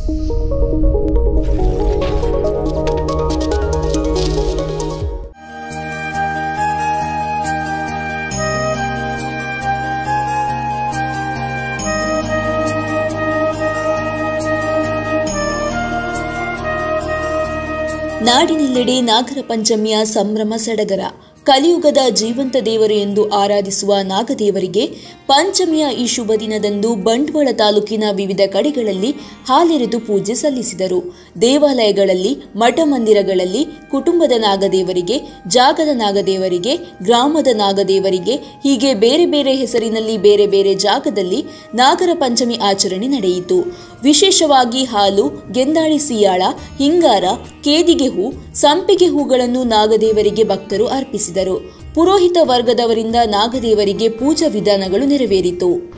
ನಾಡಿನೆಲ್ಲೆಡೆ ನಾಗರ ಪಂಚಮಿಯ ಸಂಭ್ರಮ ಸಡಗರ. ಕಲಿಯುಗದ ಜೀವಂತ ದೇವರು ಎಂದು ಆರಾಧಿಸುವ ನಾಗದೇವರಿಗೆ ಪಂಚಮಿಯ ಈ ಶುಭ ದಿನದಂದು ಬಂಟ್ವಾಳ ತಾಲೂಕಿನ ವಿವಿಧ ಕಡೆಗಳಲ್ಲಿ ಹಾಲೆರೆದು ಪೂಜೆ ಸಲ್ಲಿಸಿದರು. ದೇವಾಲಯಗಳಲ್ಲಿ, ಮಠ ಮಂದಿರಗಳಲ್ಲಿ ಕುಟುಂಬದ ನಾಗದೇವರಿಗೆ, ಜಾಗದ ನಾಗದೇವರಿಗೆ, ಗ್ರಾಮದ ನಾಗದೇವರಿಗೆ ಹೀಗೆ ಬೇರೆ ಬೇರೆ ಹೆಸರಿನಲ್ಲಿ ಬೇರೆ ಬೇರೆ ಜಾಗದಲ್ಲಿ ನಾಗರ ಪಂಚಮಿ ಆಚರಣೆ ನಡೆಯಿತು. ವಿಶೇಷವಾಗಿ ಹಾಲು, ಗೆಂದಾಳಿ ಸಿಯಾಳ, ಹಿಂಗಾರ, ಕೇದಿಗೆ ಹೂ, ಸಂಪಿಗೆ ಹೂಗಳನ್ನು ನಾಗದೇವರಿಗೆ ಭಕ್ತರು ಅರ್ಪಿಸಿದರು. ಪುರೋಹಿತ ವರ್ಗದವರಿಂದ ನಾಗದೇವರಿಗೆ ಪೂಜಾ ವಿಧಾನಗಳು ನೆರವೇರಿತು.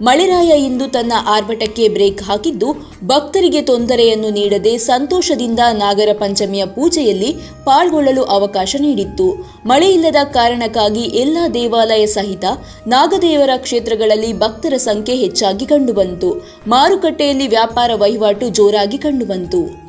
ಮಳೆರಾಯ ಇಂದು ತನ್ನ ಆರ್ಭಟಕ್ಕೆ ಬ್ರೇಕ್ ಹಾಕಿದ್ದು, ಭಕ್ತರಿಗೆ ತೊಂದರೆಯನ್ನು ನೀಡದೆ ಸಂತೋಷದಿಂದ ನಾಗರ ಪಂಚಮಿಯ ಪೂಜೆಯಲ್ಲಿ ಪಾಲ್ಗೊಳ್ಳಲು ಅವಕಾಶ ನೀಡಿತ್ತು. ಮಳೆಯಿಲ್ಲದ ಕಾರಣಕ್ಕಾಗಿ ಎಲ್ಲ ದೇವಾಲಯ ಸಹಿತ ನಾಗದೇವರ ಕ್ಷೇತ್ರಗಳಲ್ಲಿ ಭಕ್ತರ ಸಂಖ್ಯೆ ಹೆಚ್ಚಾಗಿ ಕಂಡುಬಂತು. ಮಾರುಕಟ್ಟೆಯಲ್ಲಿ ವ್ಯಾಪಾರ ವಹಿವಾಟು ಜೋರಾಗಿ ಕಂಡುಬಂತು.